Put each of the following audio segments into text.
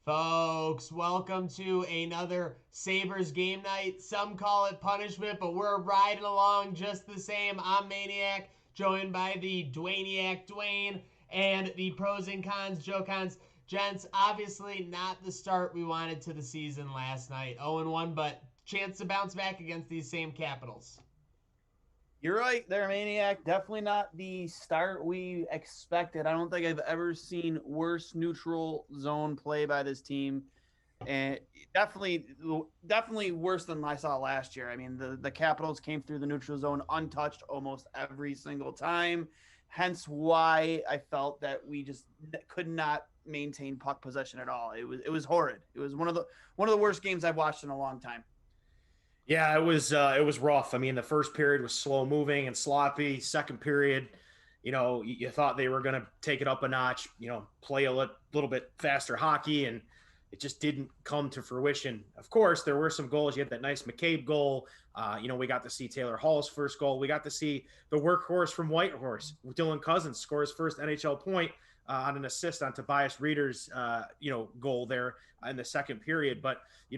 Folks, welcome to another Sabres game night. Some call it punishment, but we're riding along just the same. I'm Maniac, joined by the Dwayniac Dwayne and the pros and cons, Joe Cons. Gents, obviously not the start we wanted to the season last night. 0-1, but chance to bounce back against these same Capitals. You're right there, Maniac. Definitely not the start we expected. I don't think I've ever seen worse neutral zone play by this team. And definitely worse than I saw last year. I mean, the Capitals came through the neutral zone untouched almost every single time. Hence why I felt that we just could not maintain puck possession at all. It was horrid. It was one of the worst games I've watched in a long time. Yeah, it was rough. I mean, the first period was slow moving and sloppy. Second period, you thought they were going to take it up a notch, play a little bit faster hockey, and it just didn't come to fruition. Of course, there were some goals. You had that nice McCabe goal. We got to see Taylor Hall's first goal. We got to see the workhorse from Whitehorse, Dylan Cousins, score his first NHL point on an assist on Tobias Reeder's, goal there in the second period. But,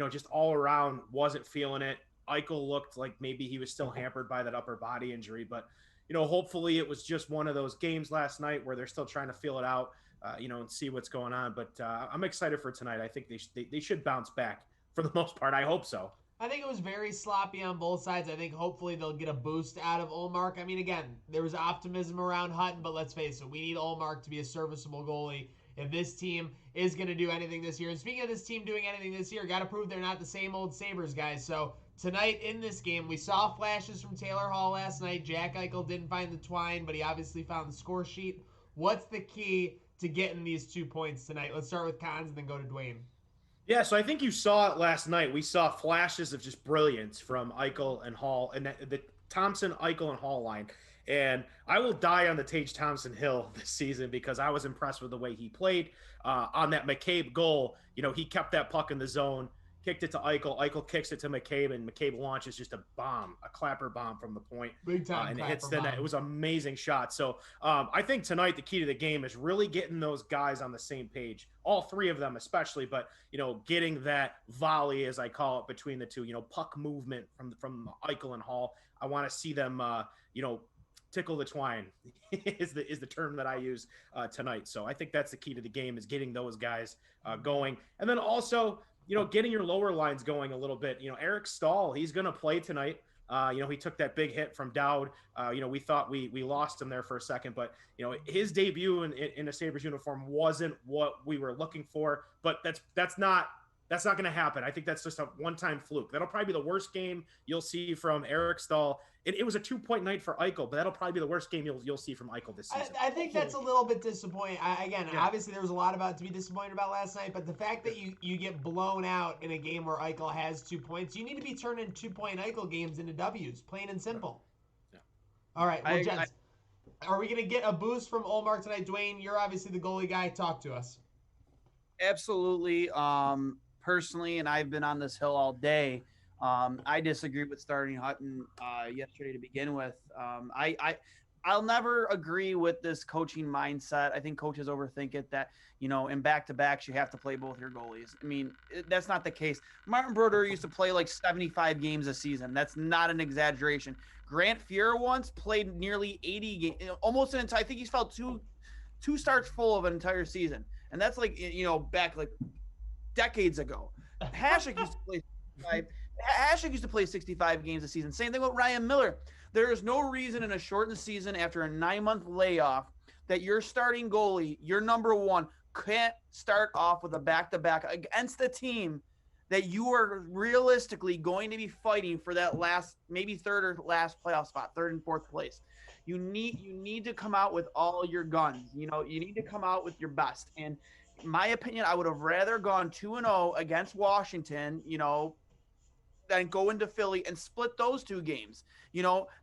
just all around wasn't feeling it. Eichel looked like maybe he was still hampered by that upper body injury, but hopefully it was just one of those games last night where they're still trying to feel it out, and see what's going on. But I'm excited for tonight. I think they should bounce back for the most part. I hope so. I think it was very sloppy on both sides. I think hopefully they'll get a boost out of Olmark. I mean, again, there was optimism around Hutton, but let's face it, we need Olmark to be a serviceable goalie if this team is going to do anything this year. And speaking of this team doing anything this year, got to prove they're not the same old Sabres guys. So tonight in this game, we saw flashes from Taylor Hall last night. Jack Eichel didn't find the twine, but he obviously found the score sheet. What's the key to getting these 2 points tonight? Let's start with Cons and then go to Dwayne. Yeah, so I think you saw it last night. We saw flashes of just brilliance from Eichel and Hall, and the Thompson, Eichel, and Hall line. And I will die on the Tage Thompson hill this season because I was impressed with the way he played on that McCabe goal. He kept that puck in the zone, kicked it to Eichel. Eichel kicks it to McCabe, and McCabe launches just a bomb, a clapper bomb from the point. Big time and it clapper hits the net. bomb. It was an amazing shot. So I think tonight the key to the game is really getting those guys on the same page, all three of them especially, but, getting that volley, as I call it, between the two, puck movement from Eichel and Hall. I want to see them, tickle the twine is the term that I use tonight. So I think that's the key to the game is getting those guys going. And then also, getting your lower lines going a little bit. Eric Stahl, he's going to play tonight. He took that big hit from Dowd. We thought we lost him there for a second, but his debut in a Sabres uniform wasn't what we were looking for. But that's not going to happen. I think that's just a one-time fluke. That'll probably be the worst game you'll see from Eric Stahl. It was a 2-point night for Eichel, but that'll probably be the worst game you'll see from Eichel this season. I think that's a little bit disappointing. Obviously there was a lot about to be disappointed about last night, but the fact that you get blown out in a game where Eichel has 2 points, you need to be turning 2-point Eichel games into W's, plain and simple. Yeah. All right, well, gents, are we going to get a boost from Olmark tonight? Dwayne, you're obviously the goalie guy. Talk to us. Absolutely. Personally, and I've been on this hill all day. I disagree with starting Hutton yesterday to begin with. I'll never agree with this coaching mindset. I think coaches overthink it that, in back-to-backs, you have to play both your goalies. I mean, that's not the case. Martin Brodeur used to play like 75 games a season. That's not an exaggeration. Grant Fuhr once played nearly 80 games, almost an entire – I think he's felt two starts full of an entire season. And that's like, back like decades ago. Hasek used to play 65 games a season. Same thing with Ryan Miller. There is no reason in a shortened season after a 9-month layoff that your starting goalie, your number one, can't start off with a back-to-back against the team that you are realistically going to be fighting for that last, maybe third or last playoff spot, third and fourth place. You need to come out with all your guns. You need to come out with your best. And in my opinion, I would have rather gone 2-0 against Washington, then go into Philly and split those two games.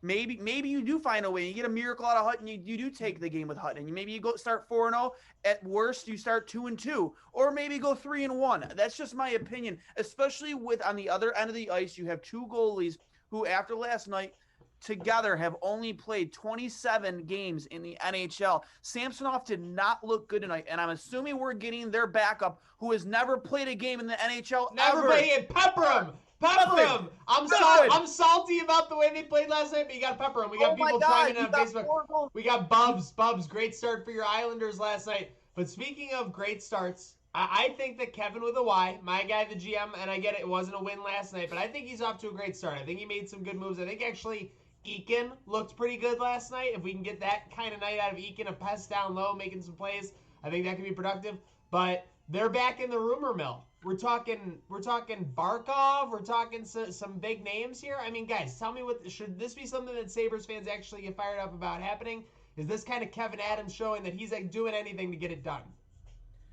Maybe you do find a way. You get a miracle out of Hutton. You do take the game with Hutton. Maybe you go start 4-0. At worst, you start 2-2, or maybe go 3-1. That's just my opinion. Especially with on the other end of the ice, you have two goalies who, after last night, together have only played 27 games in the NHL. Samsonov did not look good tonight, and I'm assuming we're getting their backup, who has never played a game in the NHL Never ever. played it. Pepper him. Pepper him. I'm salty about the way they played last night, but you got to pepper him. We got people chiming in on Facebook. We got Bubs. Bubs, great start for your Islanders last night. But speaking of great starts, I think that Kevin with a Y, my guy, the GM, and I get it wasn't a win last night, but I think he's off to a great start. I think he made some good moves. I think actually Eakin looked pretty good last night. If we can get that kind of night out of Eakin, a pass down low, making some plays, I think that could be productive. But they're back in the rumor mill. We're talking Barkov. We're talking some big names here. I mean, guys, tell me should this be something that Sabres fans actually get fired up about happening? Is this kind of Kevin Adams showing that he's like doing anything to get it done?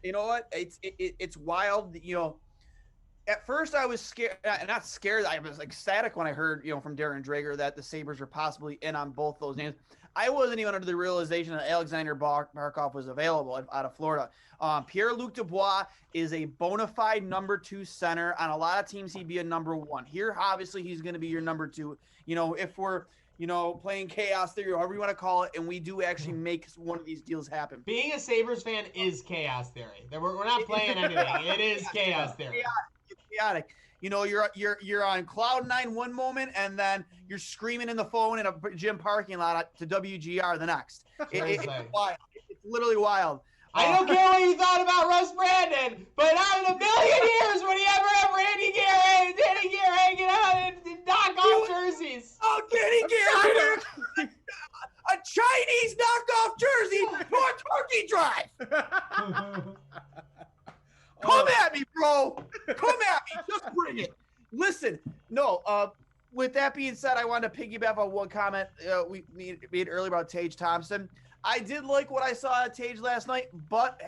You know what? It's wild. At first I was scared, not scared. I was ecstatic when I heard, from Darren Drager that the Sabres were possibly in on both those names. I wasn't even under the realization that Alexander Barkov was available out of Florida. Pierre-Luc Dubois is a bona fide number 2 center. On a lot of teams, he'd be a number 1. Here, obviously, he's going to be your number 2. If we're, playing chaos theory, or however you want to call it, and we do actually make one of these deals happen. Being a Sabres fan is chaos theory. We're not playing anything. It is chaos theory. It's chaotic. You're on cloud 9 one moment, and then you're screaming in the phone in a gym parking lot to WGR the next. It's wild. It's literally wild. I don't care what you thought about Russ Brandon, but not in a million years would he ever have Randy Gear hanging out in knockoff jerseys. Oh, Danny Gear! A Chinese knockoff jersey for a turkey drive. Come at me, bro. Come at me. Just bring it. Listen, with that being said, I wanted to piggyback on one comment we made earlier about Tage Thompson. I did like what I saw at Tage last night, but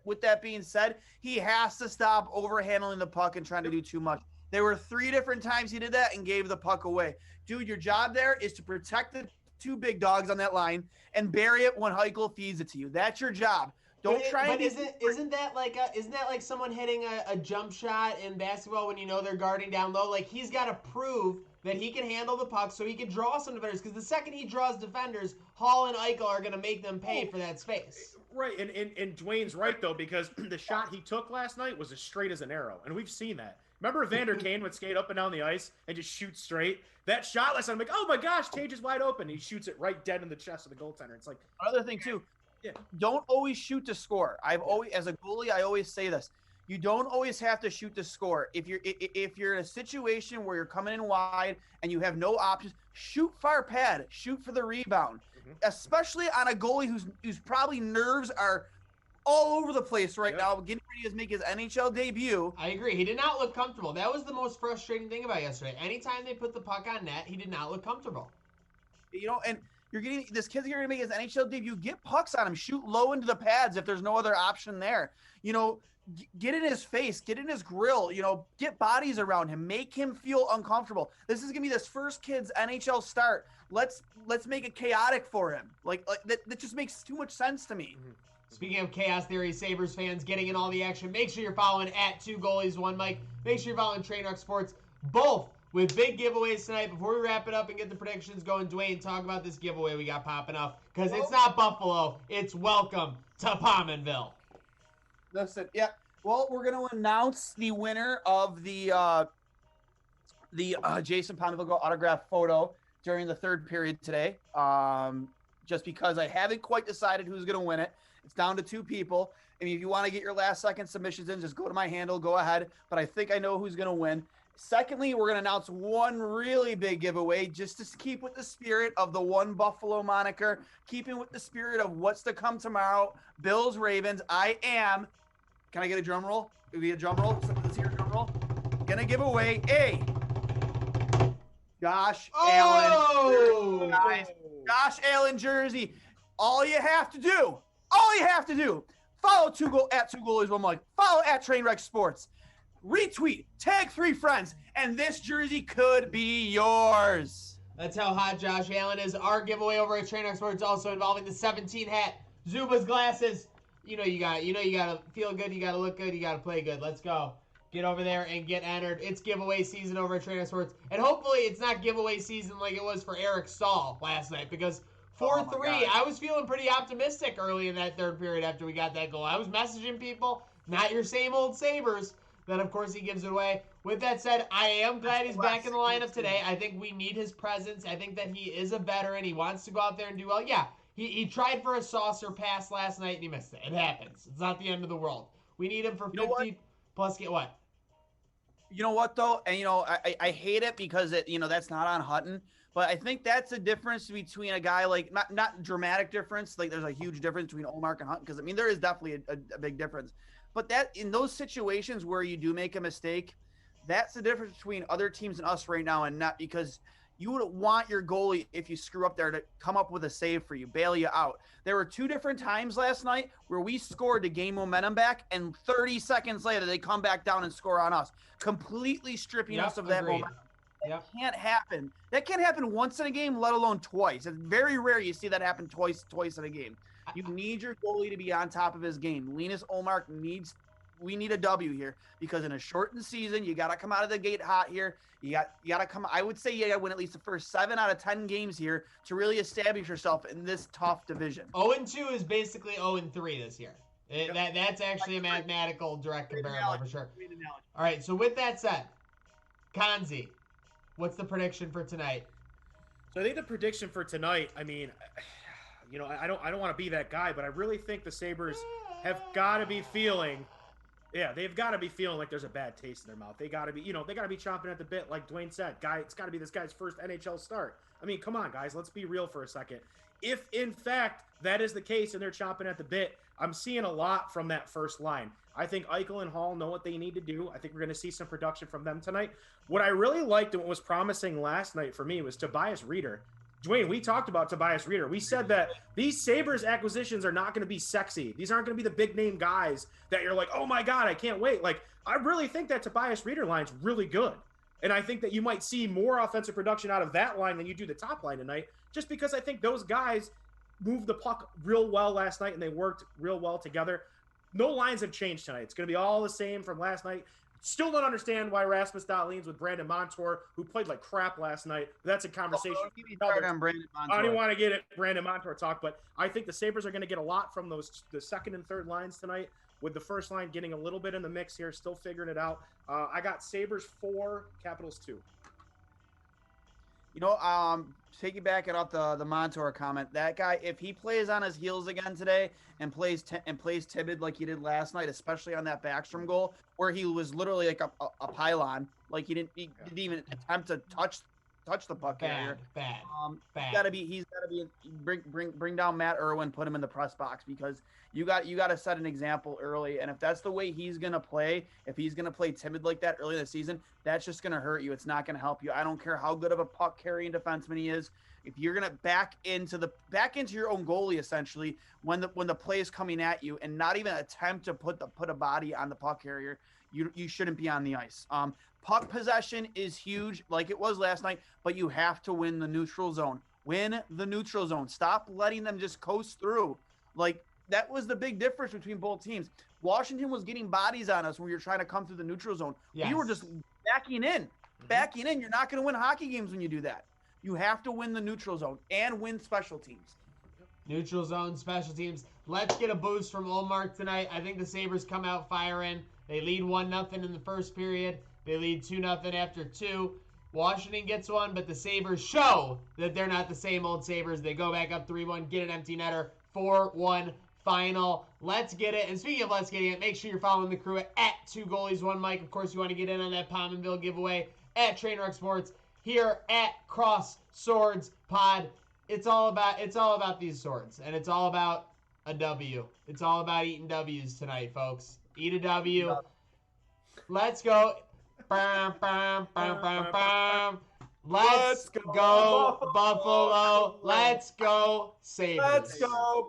with that being said, he has to stop overhandling the puck and trying to do too much. There were 3 different times he did that and gave the puck away. Dude, your job there is to protect the 2 big dogs on that line and bury it when Heichel feeds it to you. That's your job. Isn't that like someone hitting a jump shot in basketball when they're guarding down low? Like, he's got to prove that he can handle the puck so he can draw some defenders, because the second he draws defenders, Hall and Eichel are going to make them pay for that space. Right, and Dwayne's right, though, because the shot he took last night was as straight as an arrow, and we've seen that. Remember Vander Kane would skate up and down the ice and just shoot straight? That shot last night, I'm like, oh my gosh, Tage is wide open. He shoots it right dead in the chest of the goaltender. It's like... Another thing, too. Yeah. Don't always shoot to score. As a goalie, I always say this. You don't always have to shoot to score. If you're in a situation where you're coming in wide and you have no options, shoot far pad, shoot for the rebound. Mm-hmm. Especially on a goalie whose probably nerves are all over the place right now, getting ready to make his NHL debut. I agree. He did not look comfortable. That was the most frustrating thing about yesterday. Anytime they put the puck on net, he did not look comfortable. And this kid's going to make his NHL debut. Get pucks on him. Shoot low into the pads if there's no other option there. Get in his face. Get in his grill. Get bodies around him. Make him feel uncomfortable. This is going to be this first kid's NHL start. Let's make it chaotic for him. Like that just makes too much sense to me. Mm-hmm. Speaking of chaos theory, Sabres fans getting in all the action, make sure you're following at 2Goalies1 Mike. Make sure you're following Trainwreck Sports, both with big giveaways tonight. Before we wrap it up and get the predictions going, Dwayne, talk about this giveaway we got popping up, because it's not Buffalo, it's welcome to Pominville. Listen, yeah. Well, we're going to announce the winner of the Jason Pominville autograph photo during the 3rd period today. Just because I haven't quite decided who's going to win it. It's down to 2 people. I mean, if you want to get your last-second submissions in, just go to my handle. Go ahead. But I think I know who's going to win. Secondly, we're going to announce one really big giveaway just to keep with the spirit of the One Buffalo moniker, keeping with the spirit of what's to come tomorrow. Bills, Ravens. Can I get a drum roll? It'll be a drum roll. Let's hear a drum roll. Going to give away a Josh Allen. Guys, Josh Allen jersey. All you have to do, follow at 2Goalies1 Mike. Follow at Trainwreck Sports. Retweet, tag 3 friends, and this jersey could be yours. That's how hot Josh Allen is. Our giveaway over at Trainwreck Sports also involving the 17 hat, Zuba's glasses. You gotta feel good, you gotta look good, you gotta play good. Let's go. get over there and get entered. It's giveaway season over at Trainer Sports. And hopefully it's not giveaway season like it was for Eric Stahl last night, because 4-3, I was feeling pretty optimistic early in that third period after we got that goal. I was messaging people, not your same old Sabres. Then, of course, he gives it away. With that said, I am glad he's back in the lineup today. I think we need his presence. I think that he is a veteran. He wants to go out there and do well. Yeah, he tried for a saucer pass last night and he missed it. It happens. It's not the end of the world. We need him for 50 plus. Get what? You know what, though? And, I hate it because, that's not on Hutton. But I think that's the difference between a guy like, not dramatic difference. Like, there's a huge difference between Ullmark and Hutton. Because, there is definitely a big difference. But that in those situations where you do make a mistake, that's the difference between other teams and us right now, and not because you would want your goalie, if you screw up there, to come up with a save for you, bail you out. There were 2 different times last night where we scored to gain momentum back, and 30 seconds later they come back down and score on us, completely stripping us of that momentum. That can't happen. That can't happen once in a game, let alone twice. It's very rare you see that happen twice in a game. You need your goalie to be on top of his game. Linus Ullmark we need a W here, because in a shortened season, you got to come out of the gate hot here. You got to come. I would say you got to win at least the first 7 out of 10 games here to really establish yourself in this tough division. 0-2 is basically 0-3 this year. That's actually a mathematical direct comparable for sure. All right, so with that said, Kanzi, what's the prediction for tonight? So I think the prediction for tonight, I don't want to be that guy, but I really think the Sabres have got to be feeling, they've got to be feeling like there's a bad taste in their mouth. They got to be, they got to be chomping at the bit, like Dwayne said. It's got to be this guy's first NHL start. Come on, guys, let's be real for a second. If, in fact, that is the case and they're chomping at the bit, I'm seeing a lot from that first line. I think Eichel and Hall know what they need to do. I think we're going to see some production from them tonight. What I really liked and what was promising last night for me was Tobias Rieder. Dwayne, we talked about Tobias Rieder. We said that these Sabres acquisitions are not going to be sexy. These aren't going to be the big-name guys that you're like, oh, my God, I can't wait. Like, I really think that Tobias Rieder line's really good. And I think that you might see more offensive production out of that line than you do the top line tonight, just because I think those guys moved the puck real well last night and they worked real well together. No lines have changed tonight. It's going to be all the same from last night. Still don't understand why Rasmus Dahlin's with Brandon Montour, who played like crap last night. That's a conversation. I don't want to get it Brandon Montour talk, but I think the Sabres are going to get a lot from the second and third lines tonight, with the first line getting a little bit in the mix here, still figuring it out. I got Sabres 4, Capitals 2. Piggybacking off the Montour comment, that guy, if he plays on his heels again today and plays timid like he did last night, especially on that Backstrom goal where he was literally like a pylon, like he didn't even attempt to touch the puck carrier. Bad. He's gotta be bring down Matt Irwin, put him in the press box, because you got to set an example early. And if that's the way he's gonna play, if he's gonna play timid like that early in the season, that's just gonna hurt you. It's not gonna help you. I don't care how good of a puck carrying defenseman he is. If you're gonna back into your own goalie essentially when the play is coming at you and not even attempt to put a body on the puck carrier, you shouldn't be on the ice. Puck possession is huge, like it was last night, but you have to win the neutral zone. Win the neutral zone. Stop letting them just coast through. Like, that was the big difference between both teams. Washington was getting bodies on us when we were trying to come through the neutral zone. Yes. We were just backing in. Backing in. You're not going to win hockey games when you do that. You have to win the neutral zone and win special teams. Neutral zone, special teams. Let's get a boost from Ullmark tonight. I think the Sabres come out firing. They lead 1-0 in the first period. They lead 2-0 after 2. Washington gets one, but the Sabres show that they're not the same old Sabres. They go back up 3-1, get an empty netter, 4-1 final. Let's get it. And speaking of let's get it, make sure you're following the crew at 2 Goalies 1 Mike. Of course, you want to get in on that Pominville giveaway at Trainwreck Sports, here at Cross Swords Pod. It's all about these swords, and it's all about a W. It's all about eating W's tonight, folks. Eat a W. Let's go. Bam, bam, bam, bam, bam. Let's go, Buffalo. Let's go, Sabres. Let's go, Buffalo.